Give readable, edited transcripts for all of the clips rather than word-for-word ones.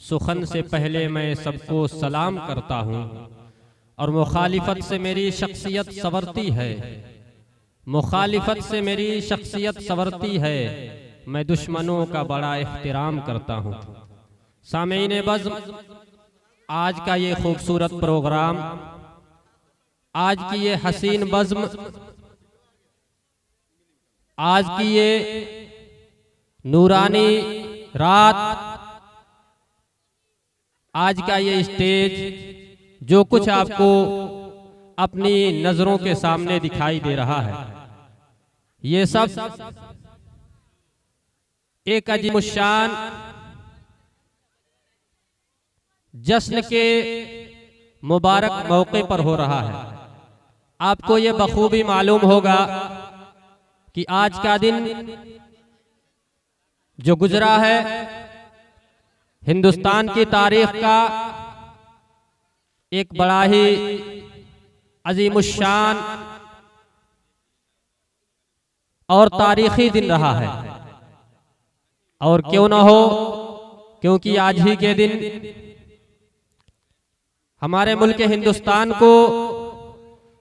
सुखन से पहले मैं सबको सलाम करता हूँ और मुखालिफत से मेरी शख्सियत संवरती है, मुखालिफत से मेरी शख्सियत संवरती है, मैं दुश्मनों का बड़ा एहतराम करता हूँ। सामीन बज़्म, आज का ये खूबसूरत प्रोग्राम, आज की ये हसीन बज़्म, आज की ये नूरानी रात, आज का ये स्टेज, जो कुछ आपको अपनी नजरों के सामने दिखाई दे रहा है, ये सब एक अजीमुश्शान जश्न के मुबारक मौके पर हो रहा है। आपको ये बखूबी मालूम होगा कि आज का दिन जो गुजरा है, हिंदुस्तान की तारीख का एक बड़ा ही अजीमुश्शान और तारीखी दिन रहा है। और क्यों ना हो, क्योंकि आज ही के दिन हमारे मुल्क हिंदुस्तान को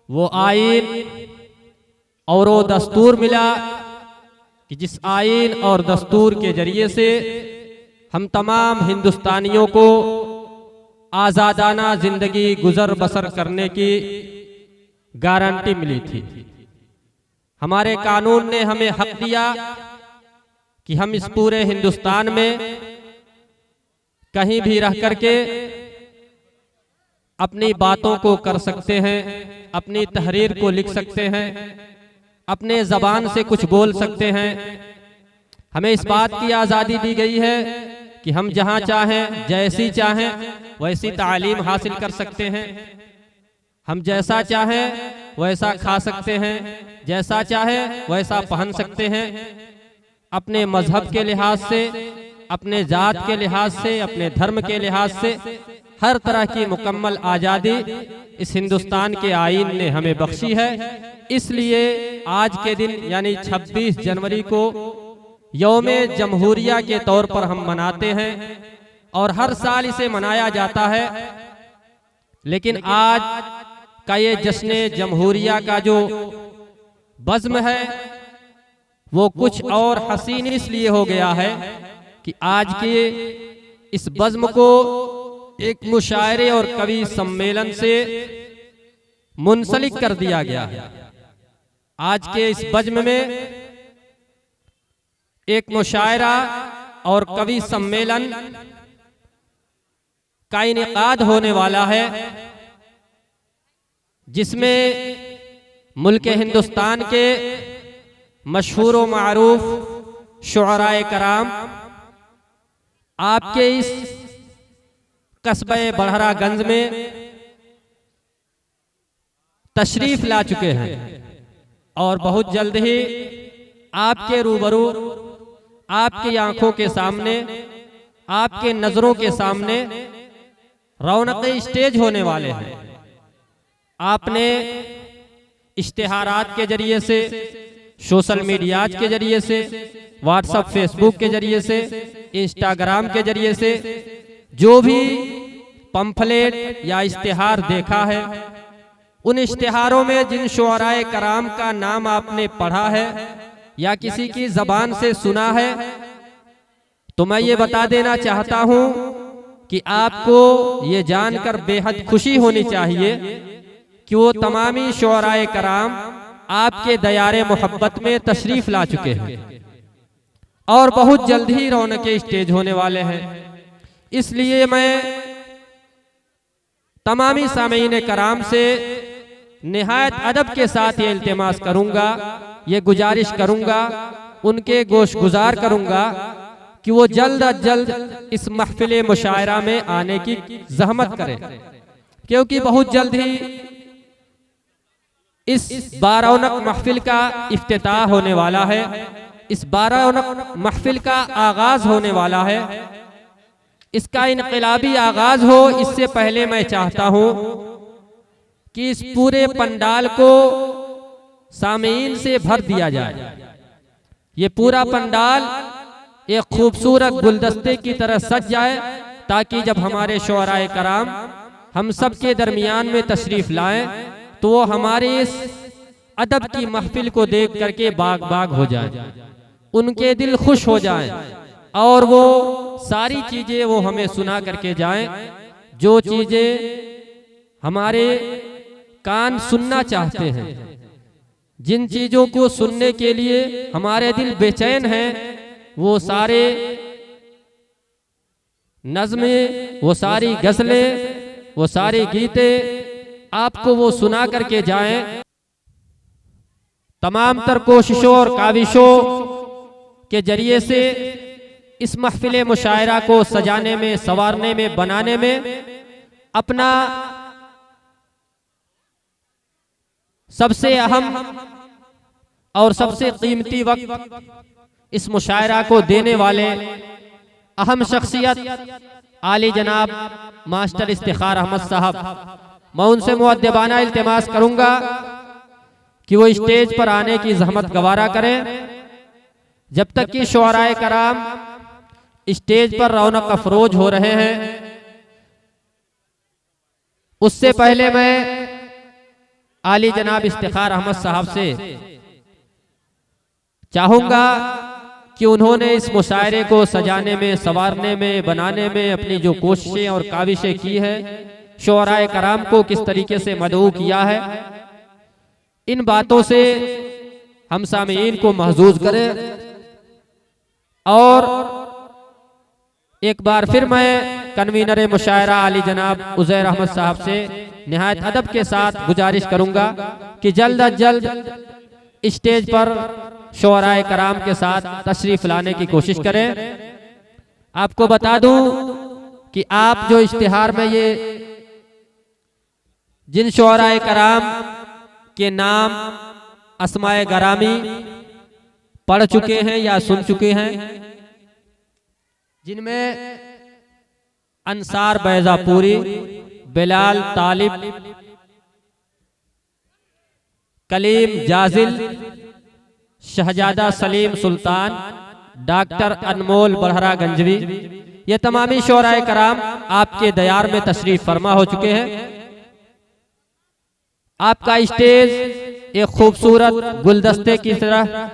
वो आईन और वो दस्तूर मिला कि जिस आईन और दस्तूर के जरिए से हम तमाम हिंदुस्तानियों को आज़ादाना जिंदगी गुजर बसर करने की गारंटी मिली थी। हमारे कानून ने हमें हक दिया कि हम इस पूरे हिंदुस्तान में कहीं भी रह करके अपनी बातों को कर सकते हैं, अपनी तहरीर को लिख सकते हैं, अपने ज़बान से कुछ बोल सकते हैं। हमें इस बात की आज़ादी दी गई है कि हम जहाँ चाहें, जैसी चाहें वैसी तालीम हासिल कर सकते हैं, हम जैसा चाहें वैसा खा सकते हैं, जैसा चाहें वैसा पहन सकते हैं। अपने मजहब के लिहाज से, अपने जात के लिहाज से, अपने धर्म के लिहाज से हर तरह की मुकम्मल आज़ादी इस हिंदुस्तान के आईन ने हमें बख्शी है। इसलिए आज के दिन यानी 26 जनवरी को यौमे जमहूरिया के तौर पर हम मनाते हैं और हर साल इसे मनाया जाता है। लेकिन आज का ये जश्न जमहूरिया का जो बज़्म है वो कुछ और हसीन इसलिए हो गया है कि आज के इस बज़्म को एक मुशायरे और कवि सम्मेलन से मुंसलिक कर दिया गया है। आज के इस बज़्म में एक मुशायरा और कवि सम्मेलन का इनेकाद होने वाला है, जिसमें मुल्क हिंदुस्तान के मशहूर व मारूफ शुअराए कराम आपके इस कस्बे बड़हरागंज में तशरीफ ला चुके हैं और बहुत जल्द ही आपके रूबरू, आपकी आंखों के सामने, आपके नजरों के सामने रौनक स्टेज होने वाले हैं। आपने इश्तिहारात के जरिए से, सोशल मीडिया के जरिए से, व्हाट्सएप फेसबुक के जरिए से, इंस्टाग्राम के जरिए से जो भी पंफलेट या इश्तिहार देखा है, उन इश्तिहारों में जिन शुअराए कराम का नाम आपने पढ़ा है या किसी की जबान से सुना है, तो मैं ये बता देना चाहता हूं कि आपको ये जानकर बेहद खुशी होनी चाहिए कि वो तमामी शुअराए कराम आपके दयारे मोहब्बत में तशरीफ ला चुके हैं और बहुत जल्द ही रौनक स्टेज होने वाले हैं। इसलिए मैं तमामी सामीन कराम से निहायत अदब के साथ ये इल्तिमास करूंगा, ये गुजारिश करूंगा, उनके गोशगुजार करूंगा कि वो जल्द अज जल्द इस महफिल मुशायरा में आने की जहमत करें, क्योंकि बहुत जल्द ही इस बारौनक महफिल का इफ्तिताह होने वाला है, इस बारौनक महफिल का आगाज होने वाला है। इसका इनकलाबी आगाज हो, इससे पहले मैं चाहता हूं कि इस पूरे पंडाल को सामीन से भर दिया जाए। ये पूरा पंडाल एक खूबसूरत गुलदस्ते की तरह सज जाए ताकि जब हमारे शुअराए कराम हम सब के दरमियान में तशरीफ लाएं तो वो हमारे इस अदब की महफिल को देख करके बाग बाग हो जाए, उनके दिल खुश हो जाएं और वो सारी चीजें वो हमें सुना करके जाएं जो चीजें हमारे कान सुनना चाहते हैं। जिन चीजों को सुनने के लिए हमारे दिल बेचैन हैं वो सारे नज़्में, वो सारी गज़लें, वो सारे गीते आपको वो सुना करके जाएं। तमाम तर कोशिशों और काविशों के जरिए से इस महफिल मुशायरा को सजाने में, संवारने में, बनाने में अपना सबसे अहम और सबसे कीमती वक्त इस मुशायरा को देने वाले अहम शख्सियत आली जनाब मास्टर इफ्तिखार अहमद साहब, मैं उनसे मुअद्दबाना इल्तिमास करूंगा कि वो स्टेज पर आने की जहमत गवारा करें। जब तक कि शुअराए कराम स्टेज पर रौनक अफरोज हो रहे हैं, उससे पहले मैं आली जनाब इफ्तिखार अहमद साहब से चाहूंगा कि उन्होंने इस मुशायरे को सजाने में, संवारने में, बनाने में अपनी जो कोशिशें और काविशें की है, शुअराए कराम को किस तरीके से मदऊ किया है, इन बातों से हम सामीईन को महजूज करें। और एक बार फिर मैं कन्वीनर मुशायरा आली जनाब उज़ैर अहमद साहब से निहायत अदब के साथ गुजारिश करूंगा कि जल्द अज जल्द स्टेज पर शुअराए कराम के साथ तशरीफ लाने की कोशिश करें। आपको बता दूं कि आप जो इश्तिहार में ये जिन शुअराए कराम के नाम अस्माए गरामी पढ़ चुके हैं या सुन चुके हैं, जिनमें अंसार बैजापुरी, बिलाल तालिब, कलीम जाजिल, शहजादा सलीम सुल्तान, डॉक्टर अनमोल बरहरा गंजवी, ये तमामी शुअराए कराम आपके दयार में तशरीफ फरमा हो चुके हैं। आपका स्टेज एक खूबसूरत गुलदस्ते की तरह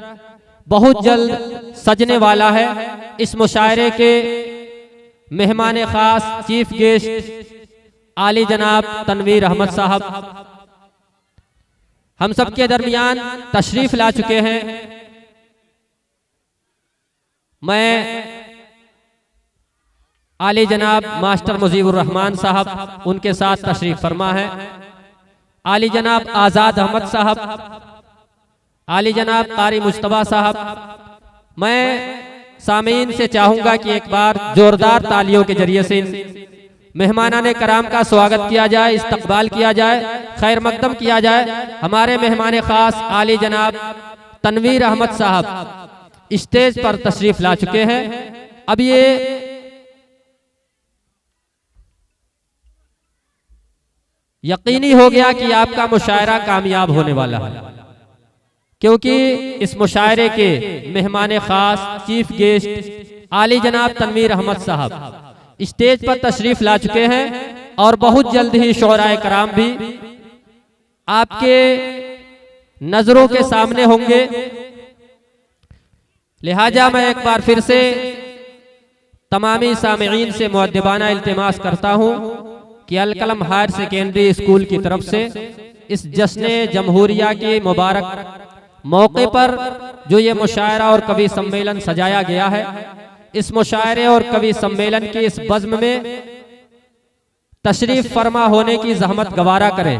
बहुत जल्द सजने वाला है। इस मुशायरे के मेहमान खास चीफ गेस्ट आली जनाब तनवीर अहमद साहब हम सब के दरमियान तशरीफ ला चुके हैं। मैं आली जनाब मास्टर मुजीबुर रहमान साहब उनके साथ तशरीफ फरमा है, आली जनाब आज़ाद अहमद साहब, आली जनाब कारी मुश्तबा साहब। मैं सामीन से चाहूंगा कि एक बार जोरदार तालियों के जरिए से मेहमानाने कराम का स्वागत किया जाए, इस्तकबाल किया जाए, खैर मकदम किया जाए। हमारे मेहमान खास आली जनाब तनवीर अहमद साहब स्टेज पर तशरीफ ला चुके हैं। अब ये यकीनी हो गया कि आपका मुशायरा कामयाब होने वाला है, क्योंकि इस मुशायरे के मेहमान खास चीफ गेस्ट आली जनाब तनवीर अहमद साहब स्टेज पर तशरीफ ला चुके हैं और बहुत जल्द ही शुअराए कराम भी आपके नजरों के सामने होंगे। लिहाजा मैं एक बार फिर से तमामी सामीईन से मुअद्दबाना इल्तिमास करता हूं कि अल-कलम हायर सेकेंडरी स्कूल की तरफ से इस जश्न जमहूरिया के मुबारक मौके पर जो ये मुशायरा और कवि सम्मेलन सजाया गया है, इस मुशायरे और कवि सम्मेलन के इस बज़्म में तशरीफ फरमा होने की जहमत गवारा करें।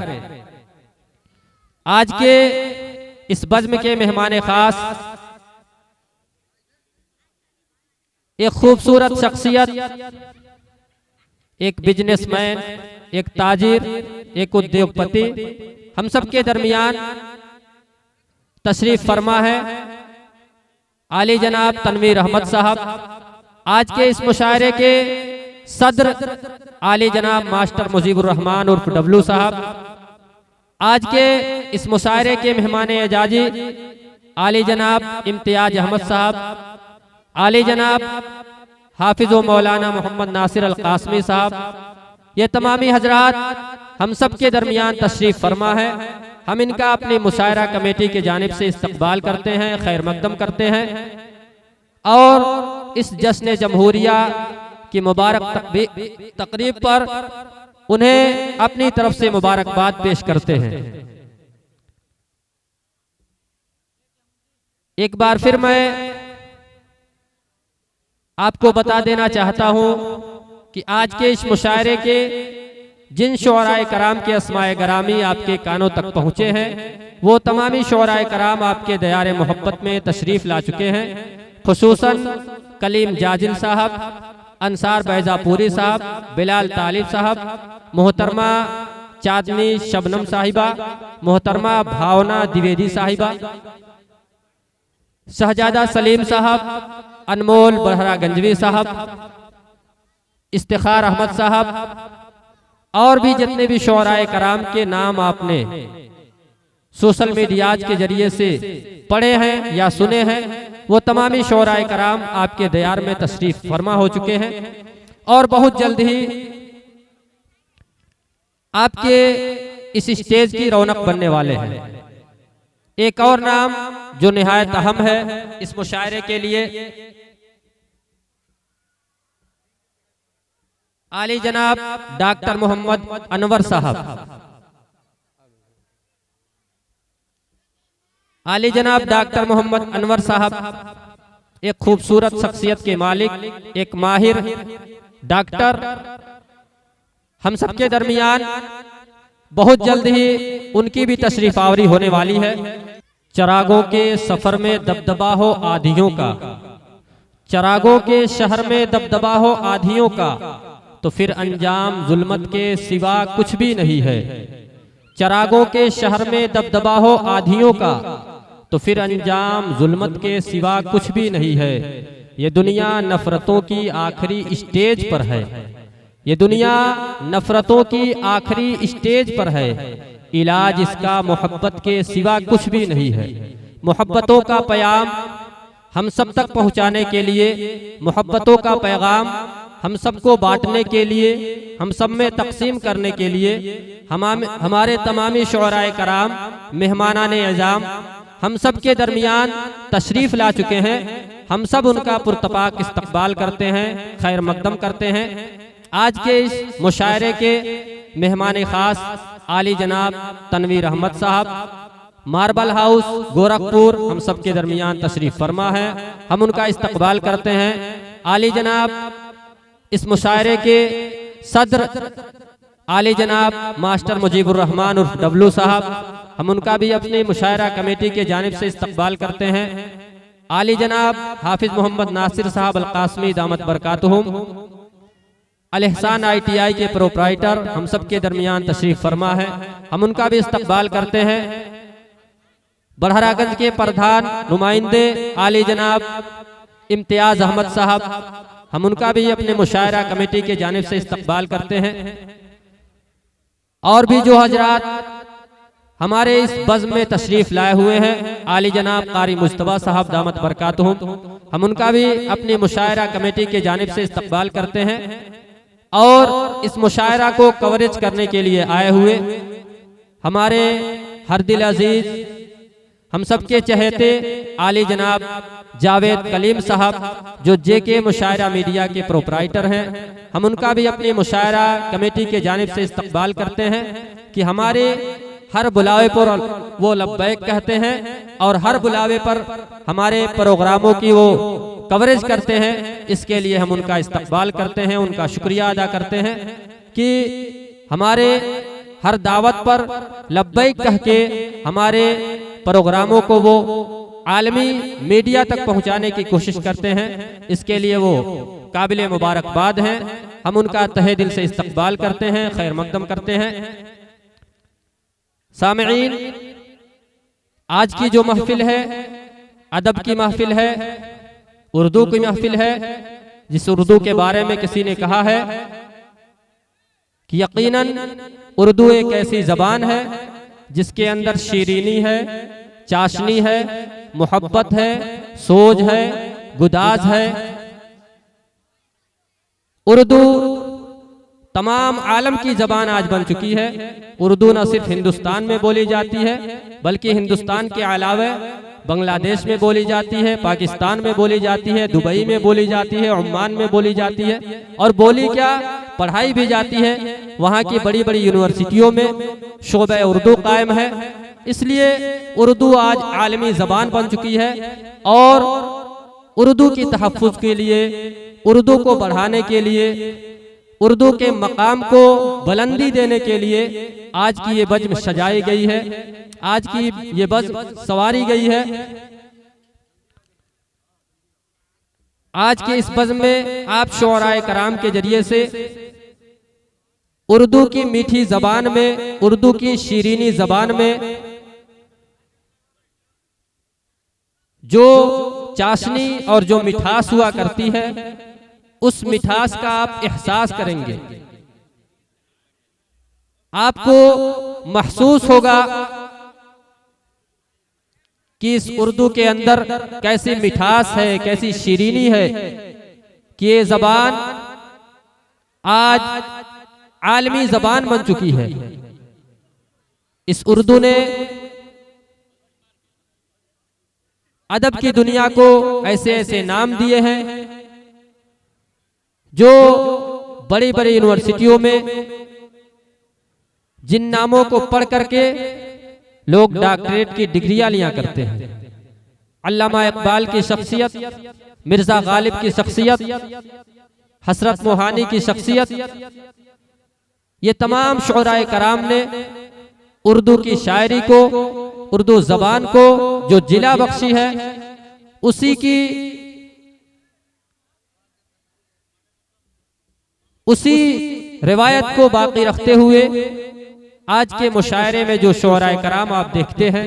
आज के इस बज़्म के मेहमान खास एक खूबसूरत शख्सियत, एक बिजनेसमैन, एक ताजिर, एक उद्योगपति हम सब के दरमियान तशरीफ फरमा है, आली जनाब तनवीर अहमद साहब। आज के इस मुशायरे के सदर आली जनाब मास्टर मुजीबुर रहमान उर्फ डब्लू साहब। आज के इस मुशायरे के मेहमान एजाजी आली जनाब इम्तियाज अहमद साहब, आली जनाब हाफिज व मौलाना मोहम्मद नासिर अल कासमी साहब, ये तमामी हजरात हम सब के दरमियान तशरीफ फरमा है। हम इनका अपनी मुशायरा कमेटी के जानिब से इस्तकबाल करते हैं, खैर मकदम करते हैं और इस जश्न जमहूरिया की मुबारक तकरीब पर उन्हें अपनी तरफ से मुबारकबाद पेश करते हैं। एक बार फिर मैं आपको बता देना चाहता हूं कि आज के इस मुशायरे के जिन शोराए कराम के अस्माए गरामी आपके कानों तक पहुंचे हैं, वो तमामी शोराए कराम आपके दयारे मोहब्बत में तशरीफ ला चुके हैं। खुसूसन कलीम जाजिल साहब, अंसार बैजापुरी साहब, बिलाल तालिब साहब, मोहतरमा चांदनी शबनम साहिबा, मोहतरमा भावना द्विवेदी साहिबा, शहजादा सलीम साहब, अनमोल बरहरा गंजवी साहब, इफ्तिखार अहमद साहब और भी जितने भी शोराए कराम के नाम आपने सोशल मीडियाज के जरिए से पढ़े हैं या सुने हैं, वो तमामी शोराए कराम आपके दयार में तशरीफ फरमा हो चुके हैं और बहुत जल्द ही आपके इस स्टेज की रौनक बनने वाले हैं। एक और नाम जो निहायत अहम है इस मुशायरे के लिए, आली जनाब डॉक्टर मोहम्मद अनवर साहब। आली जनाब डॉक्टर मोहम्मद अनवर साहब एक खूबसूरत शख्सियत के मालिक, एक माहिर डॉक्टर, हम सबके दरमियान बहुत जल्द ही उनकी भी तशरीफ आवरी होने वाली है। चरागों के सफर में दबदबा हो आधियों का, चरागों के शहर में दबदबा हो आधियों का, तो फिर अंजाम जुल्मत के सिवा कुछ भी नहीं है। चरागों के शहर में दबदबा हो आधियों का, तो फिर अंजाम जुल्मत के सिवा कुछ भी नहीं है। ये दुनिया नफरतों की आखिरी स्टेज पर है, ये दुनिया नफरतों की आखिरी स्टेज पर है। इलाज इसका मोहब्बत के सिवा कुछ भी नहीं है। मोहब्बतों का पैगाम हम सब तक पहुंचाने के लिए, मोहब्बतों का पैगाम हम सबको बांटने के लिए, हम सब में तकसीम करने के लिए हमारे तमामी शोराए कराम, मेहमानान एजाम हम सब के दरमियान तशरीफ ला चुके हैं। हम सब उनका पुरतपाक इस्तकबाल करते हैं, खैर मकदम करते हैं। आज के इस मुशायरे के मेहमान खास आली जनाब तनवीर अहमद साहब, मार्बल हाउस गोरखपुर, हम सब के दरमियान तशरीफ फरमा है। हम उनका इस्तकबाल करते हैं। आली जनाब इस मुशायरे के सदर आली जनाब मास्टर मुजीबुर रहमान उर्फ डब्लू साहब, हम उनका भी अपनी मुशायरा कमेटी के जानिब से इस्तकबाल करते हैं। आली जनाब हाफिज मोहम्मद नासिर साहब अल कासमी दामत बरकातुहुम, अल एहसान ITI के प्रोप्राइटर, हम सब के दरमियान तशरीफ फरमा है। हम उनका भी इस्तकबाल करते हैं। बरहरागंज के प्रधान नुमाइंदे आली जनाब इम्तियाज अहमद साहब, हम उनका भी अपने मुशायरा कमेटी के जानिब से इस्तकबाल करते हैं। और भी जो हजरात हमारे इस बज़्म में तशरीफ लाए हुए हैं, आली जनाब कारी मुस्तफा साहब दामत बरकातुहुम, हम उनका भी अपनी मुशायरा कमेटी के जानिब से इस्तकबाल करते हैं। और इस मुशायरा को कवरेज करने के लिए आए हुए हमारे हर दिल अजीज, हम सबके चहेते आली जनाब जावेद कलीम साहब, जो JK मुशायरा मीडिया के प्रोप्राइटर हैं, हम उनका भी अपनी मुशायरा कमेटी के जानिब से इस्तकबाल करते हैं कि हमारे हर बुलावे पर वो लब्बैक कहते हैं और हर बुलावे पर हमारे प्रोग्रामों की वो कवरेज करते हैं। इसके लिए हम उनका इस्तकबाल करते हैं, उनका शुक्रिया अदा करते हैं कि हमारे हर दावत पर लब्बैक कह के हमारे प्रोग्रामों को वो आलमी मीडिया तक पहुंचाने की कोशिश करते हैं। इसके लिए वो काबिल मुबारकबाद हैं। हम उनका तहे दिल से इस्तकबाल करते हैं, खैर मकदम करते हैं। सामईन, आज की जो महफिल है अदब की महफिल है, उर्दू की महफिल है, जिस उर्दू के बारे में किसी ने कहा है कि यकीनन उर्दू एक ऐसी जबान है जिसके अंदर शीरीनी है, चाशनी है, मोहब्बत है, सोज है, गुदाज है। उर्दू तमाम आलम की ज़बान आज बन चुकी है। उर्दू न सिर्फ हिंदुस्तान में बोली जाती है बल्कि हिंदुस्तान के अलावा बांग्लादेश में बोली जाती है, पाकिस्तान में बोली जाती है, दुबई में बोली जाती है, ओमान में बोली जाती है, और बोली क्या पढ़ाई भी जाती है। वहाँ की बड़ी बड़ी यूनिवर्सिटियों में शोबे उर्दू कायम है। इसलिए उर्दू आज आलमी ज़बान बन चुकी है और उर्दू की तहफ़्फ़ुज़ के लिए, उर्दू को बढ़ाने के लिए, उर्दू के मकाम को बुलंदी देने के लिए आज की ये बज़्म सजाई गई है, आज की ये बज़्म सवारी गई है। आज के इस बज़्म में आप शुअराए कराम के जरिए से उर्दू की मीठी ज़बान में, उर्दू की शीरीनी ज़बान में जो चाशनी और जो मिठास हुआ करती है, उस मिठास का आप एहसास करेंगे। आपको महसूस होगा कि इस उर्दू के अंदर कैसी मिठास है, कैसी शीरीनी है, कि ये ज़बान आज आलमी ज़बान बन चुकी है। इस उर्दू ने अदब की दुनिया को ऐसे ऐसे नाम दिए हैं जो बड़ी बड़ी यूनिवर्सिटियों में जिन नामों को पढ़ करके लोग डॉक्टरेट की डिग्रियां लिया करते हैं। अल्लामा इकबाल की शख्सियत, मिर्जा गालिब की शख्सियत, हसरत मोहानी की शख्सियत, ये तमाम शुअराए कराम ने उर्दू की शायरी को, उर्दू ज़बान को जो जिला बख्शी है, उसी रिवायत को बाकी रखते हुए आज के मुशायरे में जो शुअराए कराम आप देखते हैं,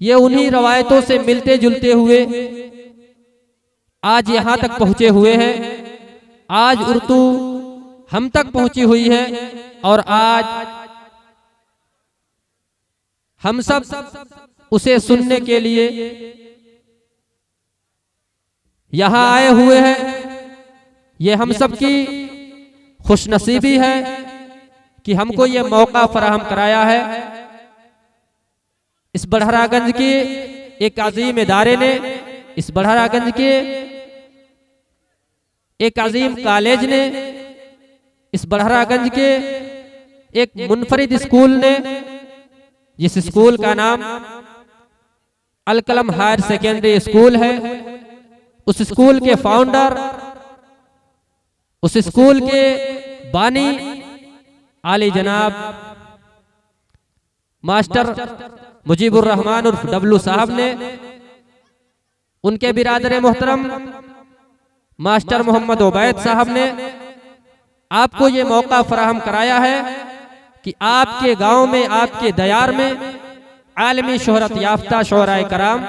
ये उन्हीं रवायतों से मिलते जुलते हुए आज यहाँ तक पहुँचे हुए हैं। आज उर्दू हम तक पहुँची हुई है और आज हम सब उसे सुनने के लिए यहाँ आए हुए हैं। ये हम सब की खुशनसीबी है कि हमको ये मौका फराहम कराया है। इस बड़हरागंज के एक अजीम इदारे ने, इस बड़हरागंज के एक अजीम कॉलेज ने, इस बड़हरागंज के एक मुनफरिद स्कूल ने, जिस स्कूल का नाम अलकलम हायर सेकेंडरी स्कूल है, उस स्कूल के फाउंडर, उस स्कूल के बानी आली जनाब मास्टर मुजीबुर रहमान उर्फ डब्लू साहब ने, उनके बिरादर मोहतरम मास्टर मोहम्मद उबैद साहब ने आपको ये मौका फराहम कराया है कि आपके गांव में, आपके दयार में आलमी शोहरत याफ्ता शुअराए कराम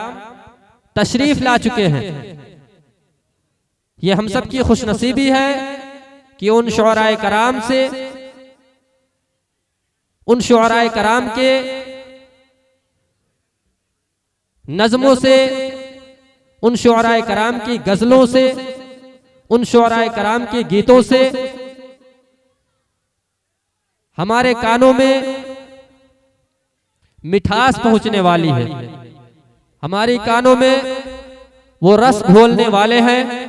तशरीफ ला चुके हैं। ये हम सब की खुशनसीबी है कि उन शुअराए कराम से, उन शुअराए कराम के नज़मों से, उन शुअराए कराम की गज़लों से, उन शुअराए कराम के गीतों से हमारे कानों में मिठास पहुंचने वाली है। हमारी कानों में वो रस घोलने वाले हैं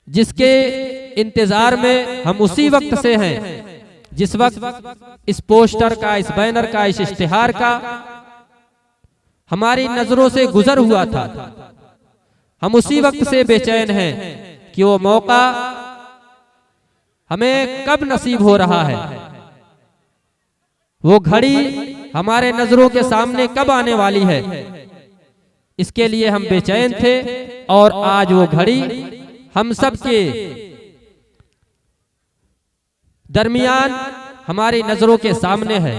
जिसके इंतजार में हम उसी वक्त से हैं जिस वक्त इस पोस्टर का, इस बैनर का, इस इश्तिहार का हमारी नजरों से गुजर हुआ था। हम उसी वक्त से बेचैन हैं कि वो मौका हमें कब नसीब हो रहा है, वो घड़ी हमारे नजरों के सामने कब आने वाली है। इसके लिए हम बेचैन थे और आज वो घड़ी हम सब के दरमियान हमारी नजरों के सामने है।